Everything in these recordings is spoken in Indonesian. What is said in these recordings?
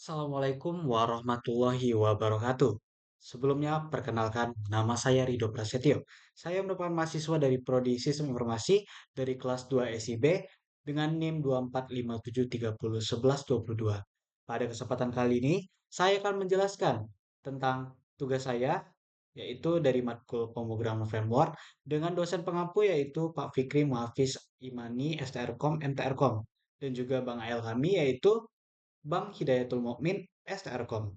Assalamualaikum warahmatullahi wabarakatuh. Sebelumnya, perkenalkan, nama saya Rido Prasetyo. Saya merupakan mahasiswa dari Prodi Sistem Informasi dari kelas 2 SIB dengan NIM 24573011122. Pada kesempatan kali ini, saya akan menjelaskan tentang tugas saya, yaitu dari matkul pemrograman framework dengan dosen pengampu yaitu Pak Fikri Muhafiz Imani STRKOM MTRKOM dan juga Bang Ael kami yaitu Bang Hidayatul Mukmin STRKOM.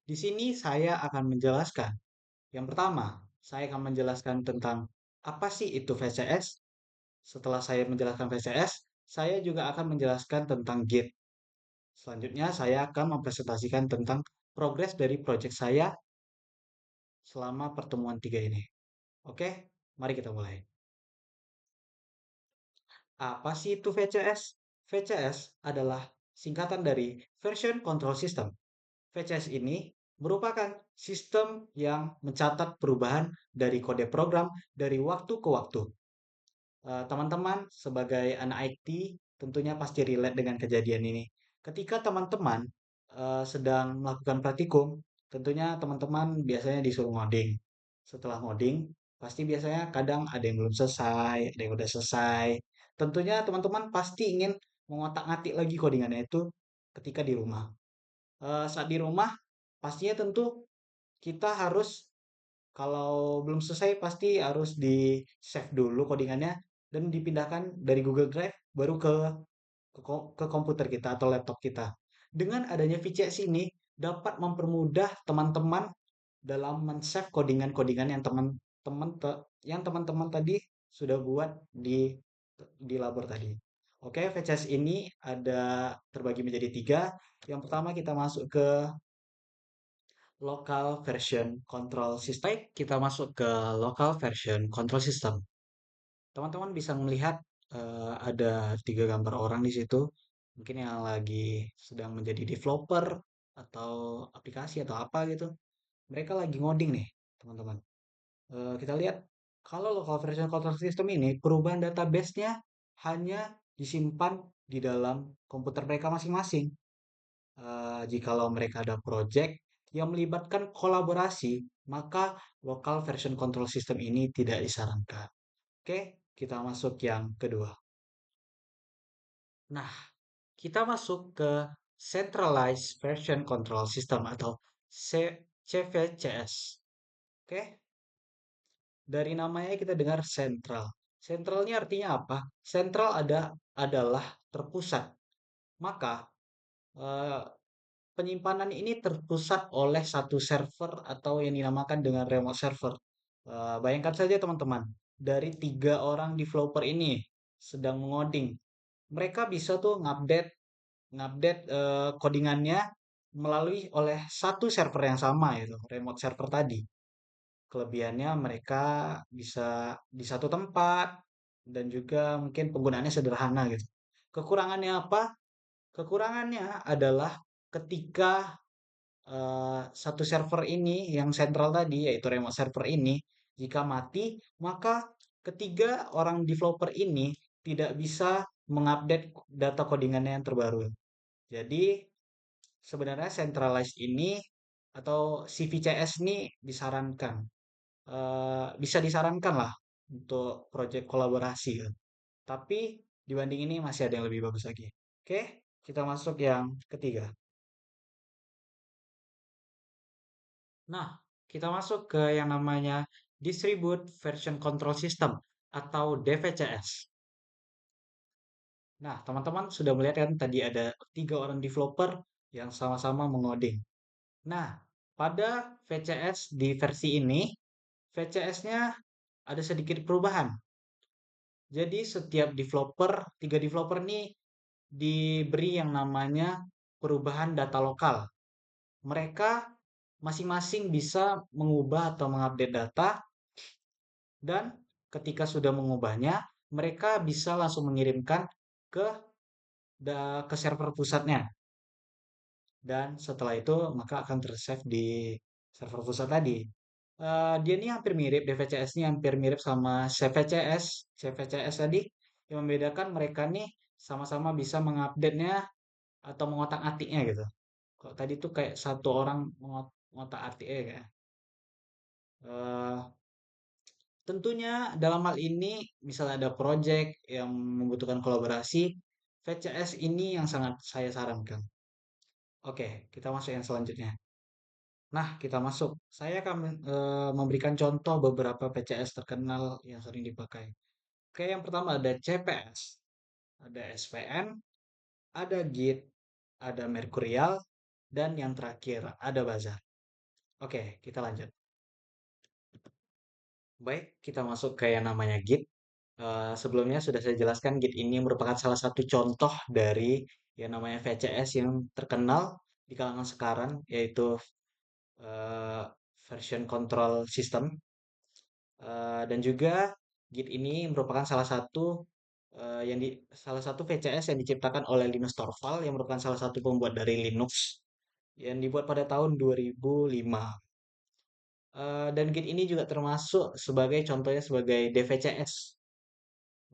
Di sini saya akan menjelaskan. Yang pertama, saya akan menjelaskan tentang apa sih itu VCS. Setelah saya menjelaskan VCS, saya juga akan menjelaskan tentang Git. Selanjutnya, saya akan mempresentasikan tentang progres dari proyek saya selama pertemuan tiga ini. Oke, mari kita mulai. Apa sih itu VCS? VCS adalah singkatan dari Version Control System. VCS ini merupakan sistem yang mencatat perubahan dari kode program dari waktu ke waktu. Teman-teman sebagai anak IT tentunya pasti relate dengan kejadian ini. Ketika teman-teman sedang melakukan praktikum, tentunya teman-teman biasanya disuruh ngoding. Setelah ngoding, pasti biasanya kadang ada yang belum selesai, ada yang udah selesai. Tentunya teman-teman pasti ingin mengotak-ngatik lagi codingannya itu ketika di rumah. Saat di rumah, pastinya tentu kita harus kalau belum selesai pasti harus di save dulu codingannya dan dipindahkan dari Google Drive baru ke komputer kita atau laptop kita. Dengan adanya VCS ini dapat mempermudah teman-teman dalam men-save codingan-codingan yang teman-teman tadi sudah buat di labor tadi. Oke, VCS ini ada terbagi menjadi tiga. Yang pertama kita masuk ke local version control system. Baik, kita masuk ke local version control system. Teman-teman bisa melihat ada tiga gambar orang di situ. Mungkin yang lagi sedang menjadi developer atau aplikasi atau apa gitu. Mereka lagi ngoding nih, teman-teman. Kita lihat kalau local version control system ini perubahan database-nya hanya disimpan di dalam komputer mereka masing-masing. Jikalau mereka ada project yang melibatkan kolaborasi, maka local version control system ini tidak disarankan. Oke, kita masuk yang kedua. Nah, kita masuk ke Centralized Version Control System atau CVCS. Oke, dari namanya kita dengar sentral. Sentralnya artinya apa? Sentral adalah terpusat. Maka eh, penyimpanan ini terpusat oleh satu server atau yang dinamakan dengan remote server. Bayangkan saja teman-teman, dari tiga orang developer ini sedang mengoding, mereka bisa tuh ngupdate ngupdate codingannya melalui oleh satu server yang sama itu, remote server tadi. Kelebihannya mereka bisa di satu tempat dan juga mungkin penggunaannya sederhana gitu. Kekurangannya apa? Kekurangannya adalah ketika satu server ini yang sentral tadi yaitu remote server ini jika mati maka ketiga orang developer ini tidak bisa mengupdate data codingannya yang terbaru. Jadi sebenarnya centralized ini atau CVCS ini disarankan, bisa disarankan lah untuk proyek kolaborasi kan. Tapi dibanding ini masih ada yang lebih bagus lagi. Oke, kita masuk yang ketiga. Nah, kita masuk ke yang namanya Distribute Version Control System atau DVCS. Nah, teman-teman sudah melihat kan tadi ada tiga orang developer yang sama-sama mengoding. Nah, pada VCS di versi ini, VCS-nya ada sedikit perubahan. Jadi setiap developer, tiga developer ini diberi yang namanya perubahan data lokal. Mereka masing-masing bisa mengubah atau mengupdate data dan ketika sudah mengubahnya, mereka bisa langsung mengirimkan ke ke server pusatnya. Dan setelah itu maka akan tersave di server pusat tadi. Dia ini hampir mirip, DVCS-nya hampir mirip sama CVCS tadi. Yang membedakan mereka nih sama-sama bisa mengupdate-nya atau mengotak-atiknya gitu. Kalau tadi tuh kayak satu orang mengotak-atiknya kayak. Eh, Tentunya dalam hal ini misalnya ada project yang membutuhkan kolaborasi, VCS ini yang sangat saya sarankan. Oke, kita masuk yang selanjutnya. Nah, kita masuk. Saya akan memberikan contoh beberapa PCS terkenal yang sering dipakai. Oke, yang pertama ada CPS, ada SPN, ada Git, ada Mercurial, dan yang terakhir ada Bazaar. Oke, kita lanjut. Baik, kita masuk ke yang namanya Git. Sebelumnya sudah saya jelaskan Git ini merupakan salah satu contoh dari yang namanya VCS yang terkenal di kalangan sekarang, yaitu eh, version control system. Dan juga Git ini merupakan salah satu VCS yang diciptakan oleh Linus Torvald yang merupakan salah satu pembuat dari Linux yang dibuat pada tahun 2005. Dan Git ini juga termasuk sebagai contohnya sebagai DVCS.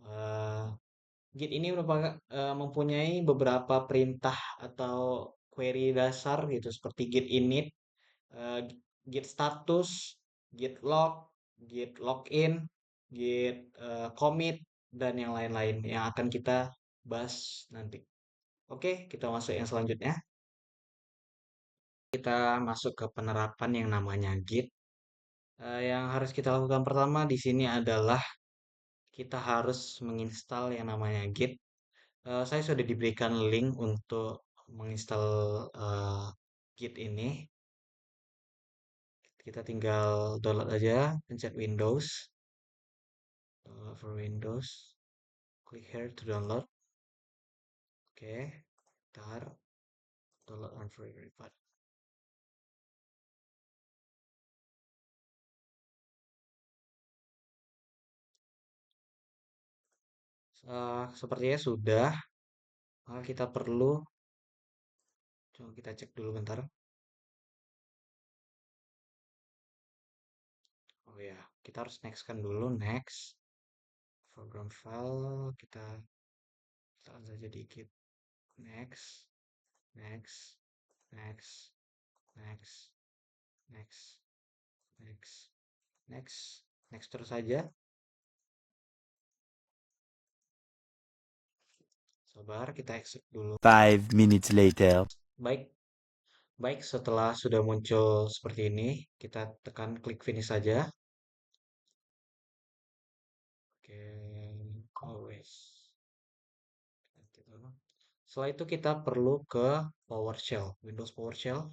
Eh, Git ini mempunyai beberapa perintah atau query dasar gitu seperti git init, eh, git status, git log, git login, git commit, dan yang lain-lain yang akan kita bahas nanti. Oke, kita masuk yang selanjutnya. Kita masuk ke penerapan yang namanya Git. Yang harus kita lakukan pertama di sini adalah kita harus menginstal yang namanya Git. Saya sudah diberikan link untuk menginstal eh, Git ini. Kita tinggal download aja, pencet Windows, for Windows, click here to download. Oke, ntar download on free report. Sepertinya sudah, maka kita perlu, coba kita cek dulu bentar. Oh ya, kita harus next kan dulu, next. Program file, kita saja dikit. Next, next, next, next, next, next, next, next terus saja. Sabar, kita exit dulu. 5 minutes later. Baik, baik setelah sudah muncul seperti ini, kita tekan klik finish saja. Oke, always. Setelah itu kita perlu ke PowerShell, Windows PowerShell,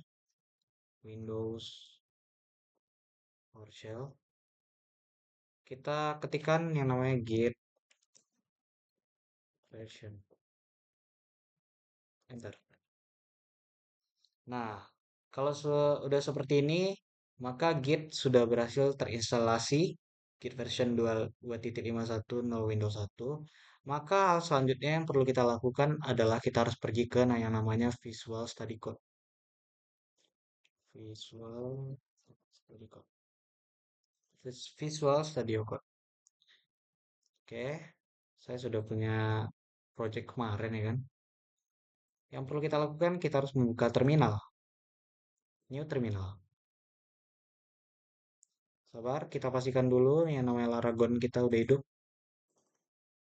Windows PowerShell. Kita ketikkan yang namanya git version. Enter. Nah, kalau sudah seperti ini, maka Git sudah berhasil terinstalasi Git version 2.51 Windows 1. Maka hal selanjutnya yang perlu kita lakukan adalah kita harus pergi ke yang namanya Visual Study Code. Visual Study Code. Visual Studio Code. Oke, saya sudah punya project kemarin ya kan. Yang perlu kita lakukan, kita harus membuka terminal. New terminal. Sabar, kita pastikan dulu yang namanya Laragon kita udah hidup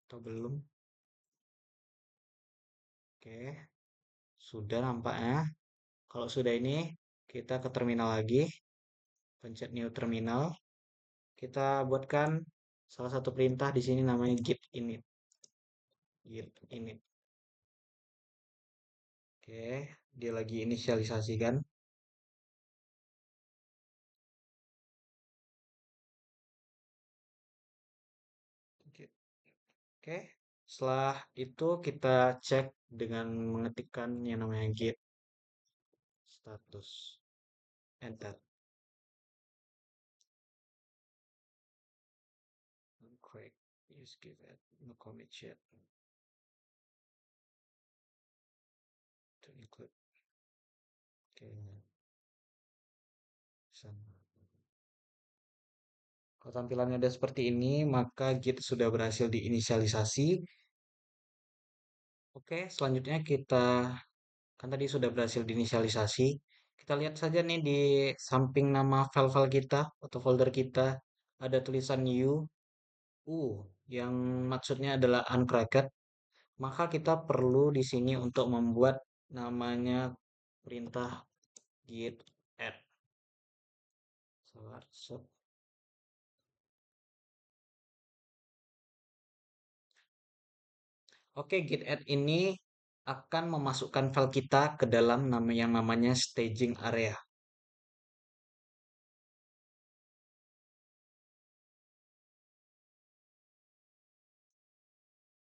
atau belum. Oke, sudah nampaknya. Kalau sudah ini, kita ke terminal lagi, pencet new terminal. Kita buatkan salah satu perintah di sini namanya git init. Git init. Oke, dia lagi inisialisasikan. Oke, setelah itu kita cek dengan mengetikkan yang namanya git status. Enter. Correct. Use give it. No commit yet. To include. Oke, sana. Kalau tampilannya ada seperti ini, maka Git sudah berhasil diinisialisasi. Oke, selanjutnya kita Kan tadi sudah berhasil diinisialisasi. Kita lihat saja nih di samping nama file-file kita atau folder kita ada tulisan U yang maksudnya adalah uncracked. Maka kita perlu di sini untuk membuat namanya perintah git add. Salah, Oke, git add ini akan memasukkan file kita ke dalam nama yang namanya staging area.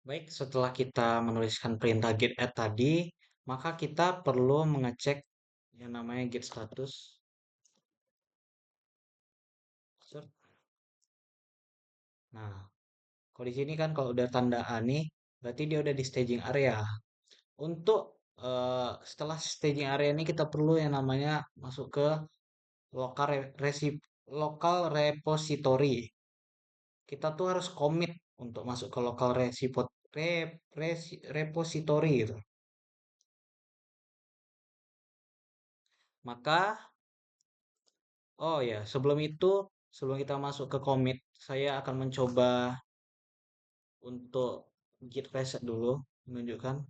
Baik, setelah kita menuliskan perintah git add tadi, maka kita perlu mengecek yang namanya git status. Set. Nah, kalau di sini kan kalau udah tanda A nih, berarti dia udah di staging area. Untuk setelah staging area ini kita perlu yang namanya masuk ke local local repository. Kita tuh harus commit untuk masuk ke local repository gitu. Maka, oh ya, sebelum itu, sebelum kita masuk ke commit, saya akan mencoba untuk git reset dulu, menunjukkan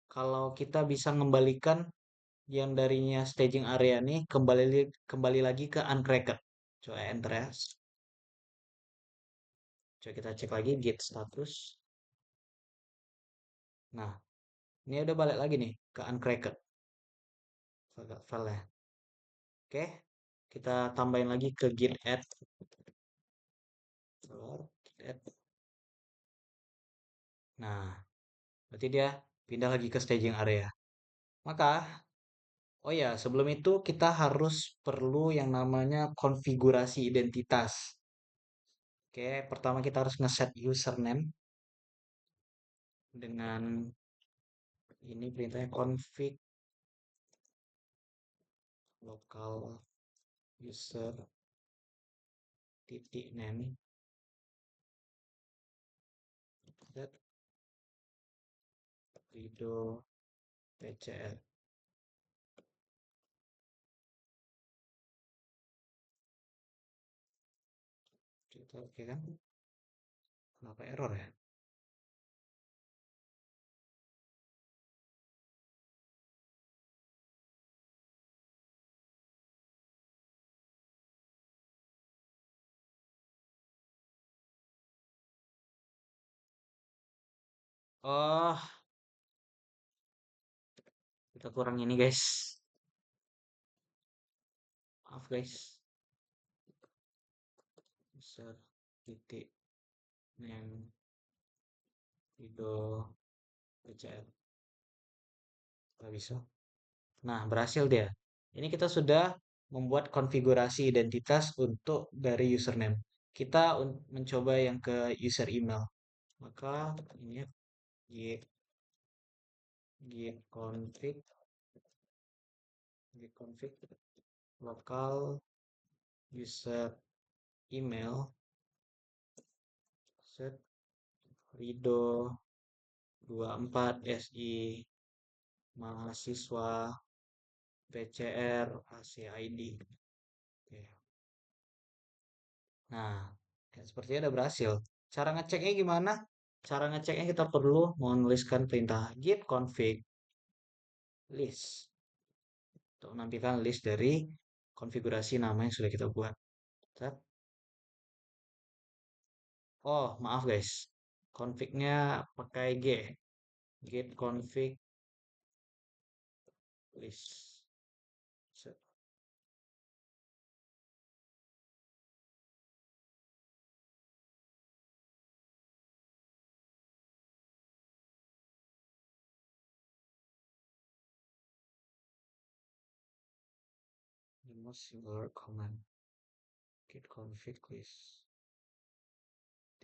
kalau kita bisa mengembalikan yang darinya staging area nih kembali lagi ke uncracked. Coba enter ya. Coba kita cek lagi git status. Nah, ini udah balik lagi nih ke uncracked file-nya. Oke, kita tambahin lagi ke git add. Git add. Nah, berarti dia pindah lagi ke staging area. Maka, oh ya, sebelum itu kita harus perlu yang namanya konfigurasi identitas. Oke, pertama kita harus ngeset username dengan ini perintahnya config local user titik name that rido pcl. Kita oke kan? Kenapa error ya? Oh, kita kurang ini guys. Maaf guys. User titik name rido pcl. Nggak bisa. Nah, berhasil dia. Ini kita sudah membuat konfigurasi identitas untuk dari username. Kita mencoba yang ke user email. Maka ini ya, git config local user email set rido 24 si mahasiswa PCR ACID. Oke. Nah, ya, sepertinya udah berhasil. Cara ngeceknya gimana? Cara ngeceknya kita perlu menuliskan perintah git config list untuk menampilkan list dari konfigurasi nama yang sudah kita buat. Set. Oh, maaf guys. Confignya pakai git config list. Set. The most similar command git config list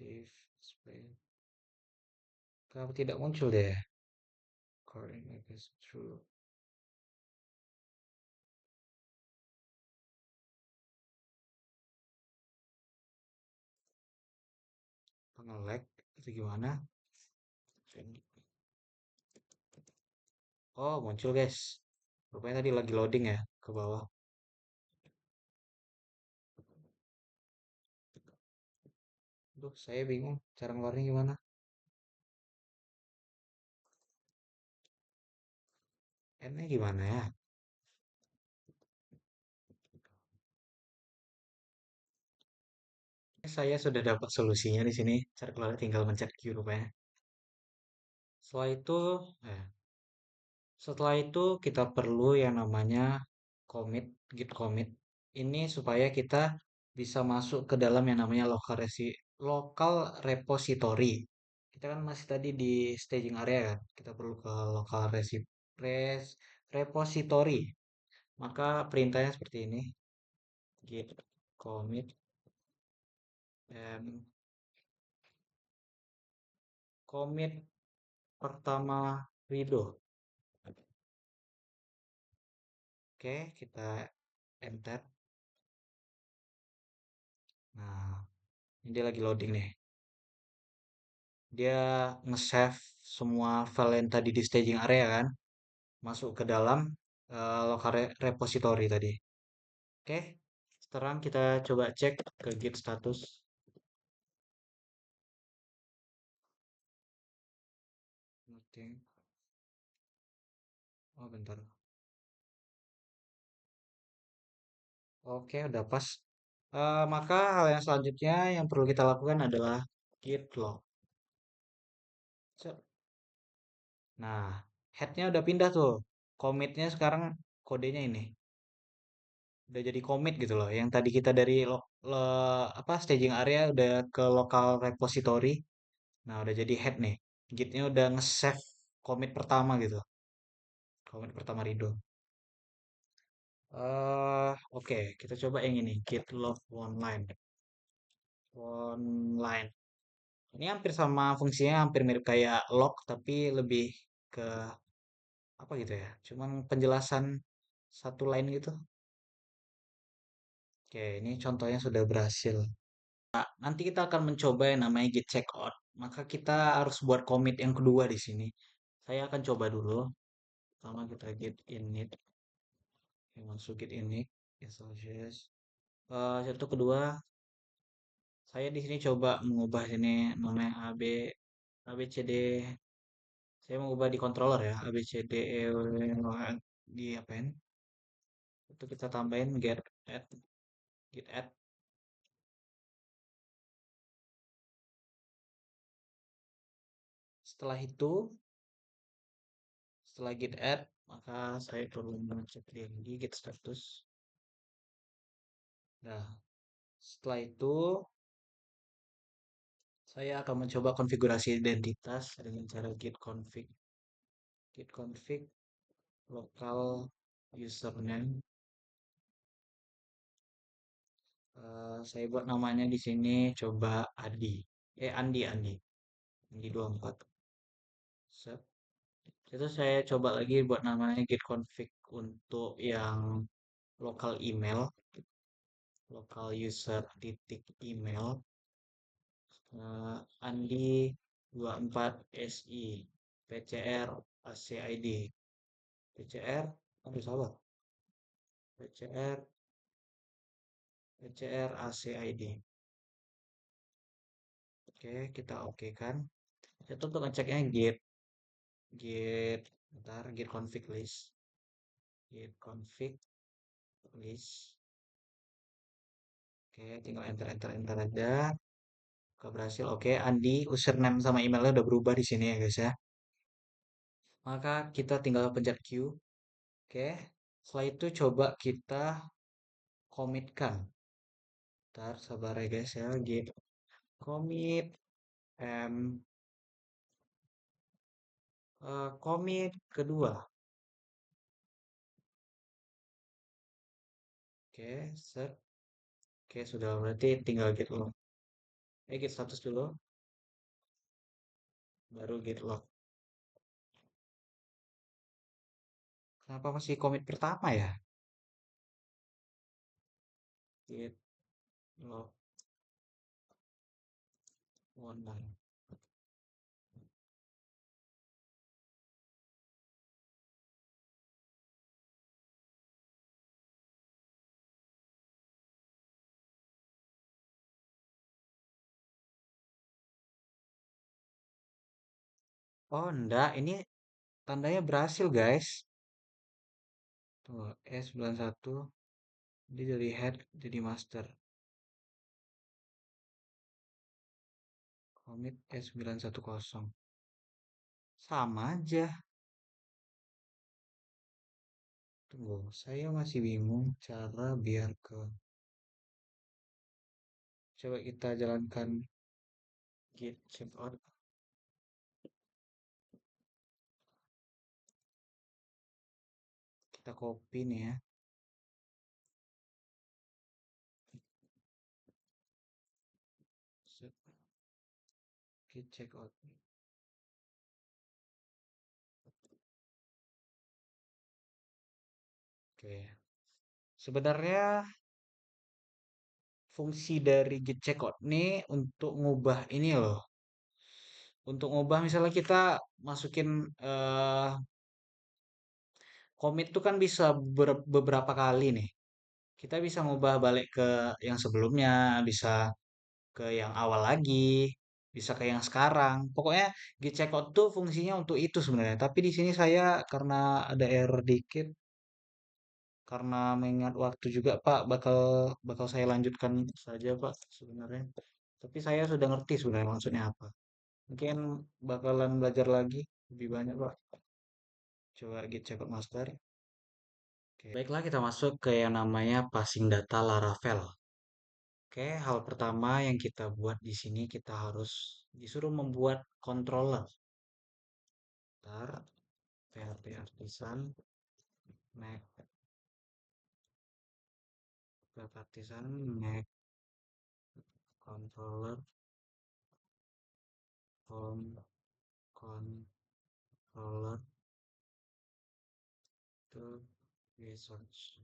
div display. Kenapa tidak muncul deh? According I guess true. Nge-lag atau gimana? Oh, muncul guys. Rupanya tadi lagi loading ya ke bawah. Duh, saya bingung cara ngeluarin gimana. N-nya gimana ya? Saya sudah dapat solusinya di sini. Cara keluar tinggal mencet Q rupanya. Setelah itu, eh, setelah itu kita perlu yang namanya commit, git commit. Ini supaya kita bisa masuk ke dalam yang namanya local repository. Kita kan masih tadi di staging area kan. Kita perlu ke repository. Maka perintahnya seperti ini. Git commit and commit pertama redo. Oke, kita enter. Nah, ini dia lagi loading nih. Dia nge-save semua file yang tadi di staging area kan, masuk ke dalam local repository tadi. Oke, sekarang kita coba cek ke git status. Nothing. Oh, bentar. Oke, udah pas. Maka hal yang selanjutnya yang perlu kita lakukan adalah git log. Nah, headnya udah pindah tuh. Commitnya sekarang kodenya ini. Udah jadi commit gitu loh. Yang tadi kita dari staging area udah ke local repository. Nah, udah jadi head nih. Gitnya udah nge-save commit pertama gitu. Commit pertama Rido. Oke, kita coba yang ini. Git log online. Online. Ini hampir sama fungsinya, hampir mirip kayak log, tapi lebih ke apa gitu ya. Cuman penjelasan satu line gitu. Oke, ini contohnya sudah berhasil. Nanti kita akan mencoba yang namanya git checkout. Maka kita harus buat commit yang kedua di sini. Saya akan coba dulu. Pertama kita git init. Yang masuk git init. SLJS. Satu kedua, saya di sini coba mengubah ini namanya ABCD. Saya mengubah di controller ya. ABCDE di apain? Itu kita tambahin git add. Setelah itu, setelah git add, maka saya perlu mengecek di git status. Nah, setelah itu saya akan mencoba konfigurasi identitas dengan cara git config local username. Saya buat namanya di sini coba Andi 24. Set. Itu saya coba lagi buat namanya git config untuk yang local email, local user titik email, Andi 24 SI PCR ACID PCR aduh salah PCR ACID. Oke, kita oke kan. Itu untuk ngeceknya git bentar git config list. Oke, tinggal enter aja. Oke, berhasil. Oke, Andi username sama emailnya udah berubah di sini ya guys ya. Maka kita tinggal pencet Q. Oke. Setelah itu coba kita commitkan. Ntar sabar ya guys ya. Git commit commit kedua. Oke, set. Oke, sudah berarti tinggal git log. Git status dulu, baru git log. Kenapa masih commit pertama ya? Git log online. Oh, enggak, ini tandanya berhasil, guys. Tuh, E91 dia dari head jadi master. Commit E910. Sama aja. Tunggu, saya masih bingung cara biar ke. Coba kita jalankan git checkout. Kita copy nih ya. Set, git checkout. Oke. Sebenarnya fungsi dari git checkout nih untuk ngubah ini loh. Untuk ngubah misalnya kita masukin commit tuh kan bisa beberapa kali nih. Kita bisa ngubah balik ke yang sebelumnya, bisa ke yang awal lagi, bisa ke yang sekarang. Pokoknya git checkout tuh fungsinya untuk itu sebenarnya. Tapi di sini saya karena ada error dikit, karena mengingat waktu juga Pak, bakal bakal saya lanjutkan saja Pak sebenarnya. Tapi saya sudah ngerti sebenarnya maksudnya apa. Mungkin bakalan belajar lagi lebih banyak Pak. Coba git checkout master. Oke. Baiklah kita masuk ke yang namanya passing data Laravel. Oke, hal pertama yang kita buat di sini kita harus disuruh membuat controller. Ntar, PHP artisan, make PHP artisan, make controller, home controller to research.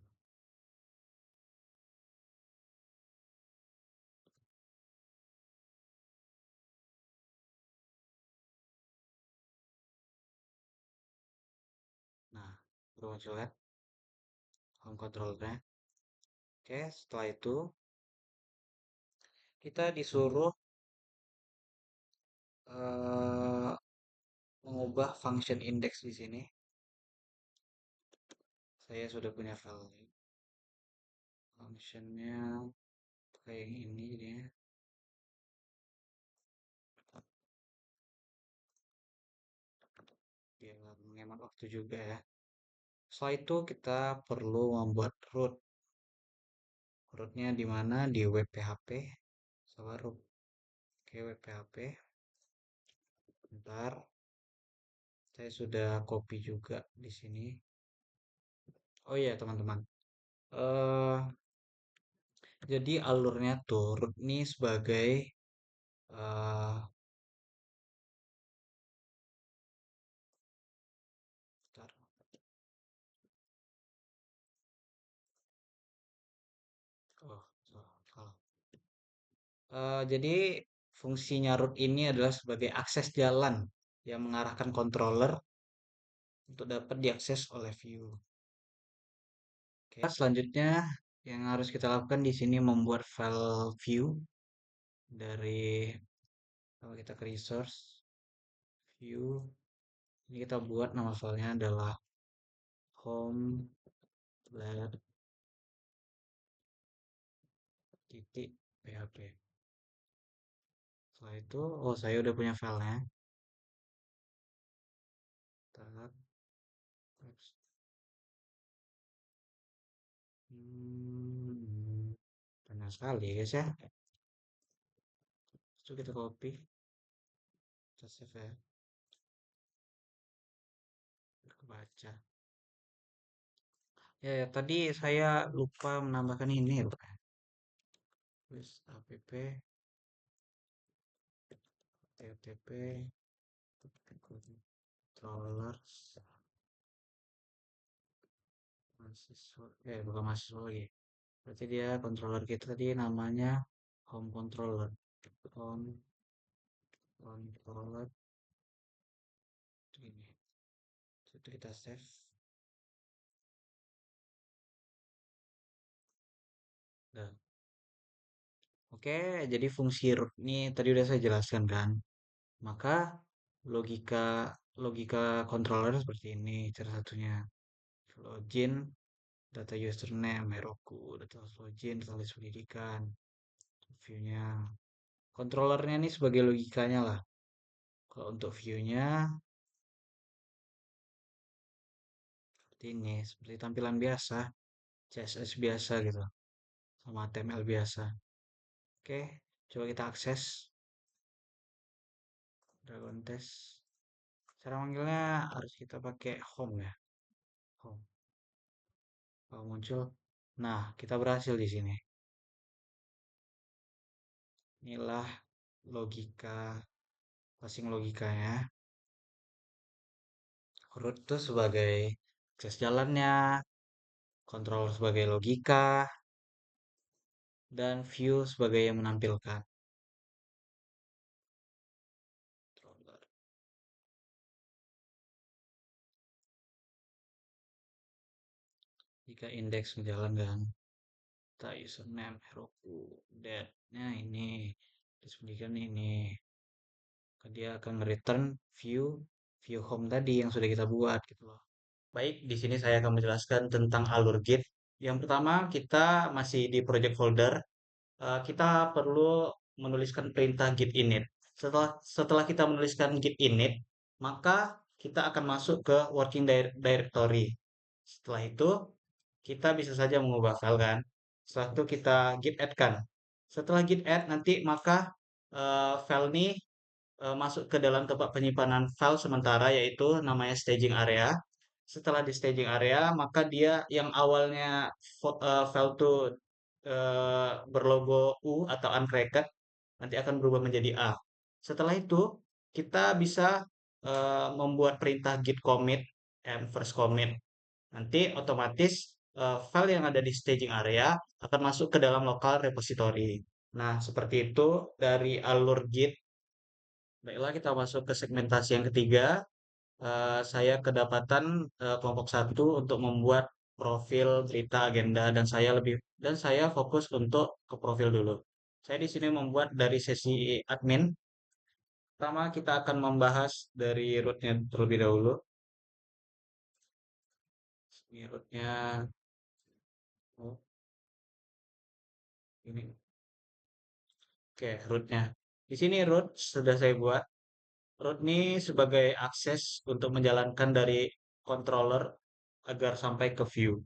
Nah, udah muncul kan home controllernya. Oke, setelah itu kita disuruh eh, mengubah function index di sini. Saya sudah punya file functionnya kayak ini jadinya. Biar menghemat waktu juga ya. Setelah itu kita perlu membuat root. Rootnya di mana? Di web PHP. Sama root. Oke, web PHP. Bentar, saya sudah copy juga di sini. Oh iya, teman-teman. eh jadi alurnya tuh root ini sebagai eh bentar. Oh, salah. Jadi fungsinya root ini adalah sebagai akses jalan yang mengarahkan controller untuk dapat diakses oleh view. Oke, selanjutnya yang harus kita lakukan di sini membuat file view dari kalau kita ke resource view. Ini kita buat nama filenya adalah home lab titik php. Setelah itu, oh saya udah punya filenya. Tab, banyak sekali ya guys ya. Itu kita copy, kita save ya, biar kebaca. Ya, ya, tadi saya lupa menambahkan ini ya, Pak. Terus app ttp controller mahasiswa, bukan mahasiswa lagi. Berarti dia controller kita tadi namanya home controller. Home controller ini. Itu kita save. Dan oke, jadi fungsi root ini tadi udah saya jelaskan kan. Maka logika logika controller seperti ini cara satunya. Login, data username, Heroku, data login, data list pendidikan, view-nya. Controllernya ini sebagai logikanya lah. Kalau untuk view-nya seperti ini, seperti tampilan biasa, CSS biasa gitu, sama HTML biasa. Oke, coba kita akses Dragon Test. Cara manggilnya harus kita pakai home ya. Home. Kalau muncul, nah kita berhasil di sini. Inilah logika, passing logikanya. Root itu sebagai akses jalannya, control sebagai logika, dan view sebagai yang menampilkan. Jika indeks menjalankan, kita username, Heroku, that-nya ini, pendidikan ini. Dia akan return view view home tadi yang sudah kita buat gitu loh. Baik, di sini saya akan menjelaskan tentang alur git. Yang pertama, kita masih di project folder. Kita perlu menuliskan perintah git init. Setelah kita menuliskan git init, maka kita akan masuk ke working directory. Setelah itu, kita bisa saja mengubah file kan. Setelah itu kita git add kan. Setelah git add nanti maka file ini masuk ke dalam tempat penyimpanan file sementara yaitu namanya staging area. Setelah di staging area, maka dia yang awalnya file itu berlogo U atau uncracked nanti akan berubah menjadi A. Setelah itu, kita bisa membuat perintah git commit and first commit. Nanti otomatis file yang ada di staging area akan masuk ke dalam local repository. Nah, seperti itu dari alur Git. Baiklah, kita masuk ke segmentasi yang ketiga. Saya kedapatan kelompok satu untuk membuat profil berita agenda dan saya fokus untuk ke profil dulu. Saya di sini membuat dari sesi admin. Pertama kita akan membahas dari rootnya terlebih dahulu. Ini rootnya, oh, ini, oke rootnya. Di sini root sudah saya buat. Root ini sebagai akses untuk menjalankan dari controller agar sampai ke view.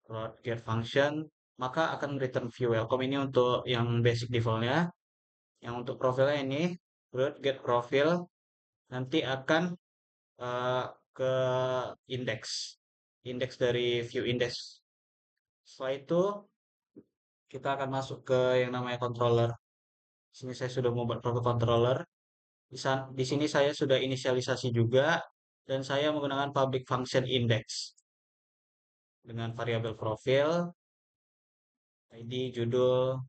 Root get function, maka akan return view welcome ini untuk yang basic defaultnya. Yang untuk profilnya ini, root get profile, nanti akan eh, ke index. Index dari view index. Setelah itu, kita akan masuk ke yang namanya controller. Di sini saya sudah membuat profil controller. Di sini saya sudah inisialisasi juga dan saya menggunakan public function index dengan variabel profil, ID, judul,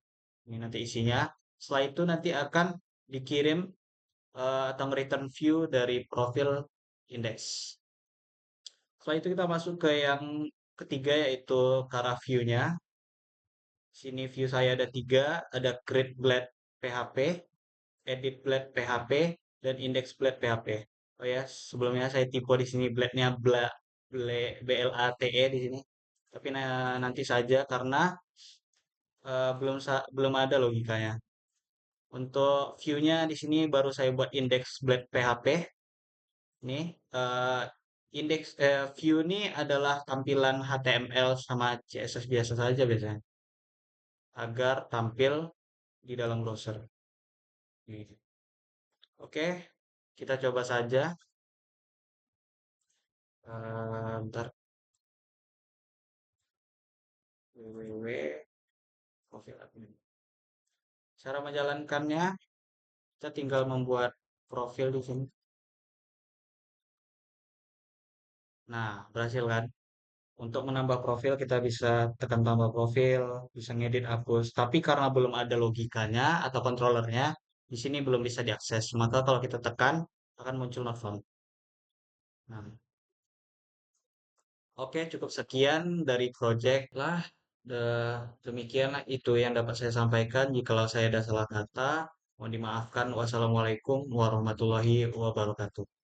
ini nanti isinya. Setelah itu nanti akan dikirim atau return view dari profil index. Setelah itu kita masuk ke yang ketiga yaitu cara view-nya. Sini view saya ada tiga, ada create blade PHP, edit blade PHP, dan index blade PHP. Oh ya, sebelumnya saya tipe di sini blade-nya BLATE di sini. Tapi nanti saja karena belum ada logikanya. Untuk view-nya di sini baru saya buat index blade PHP. Nih, view ini adalah tampilan HTML sama CSS biasa saja biasanya agar tampil di dalam browser. Nih. Oke, kita coba saja. Bentar, www.profil admin. Cara menjalankannya, kita tinggal membuat profil di sini. Nah, berhasil kan? Untuk menambah profil kita bisa tekan tambah profil, bisa ngedit hapus. Tapi karena belum ada logikanya atau controllernya, di sini belum bisa diakses. Maka kalau kita tekan akan muncul not found. Nah, oke cukup sekian dari project lah. Demikian itu yang dapat saya sampaikan. Jikalau saya ada salah kata, Mohon dimaafkan. Wassalamualaikum warahmatullahi wabarakatuh.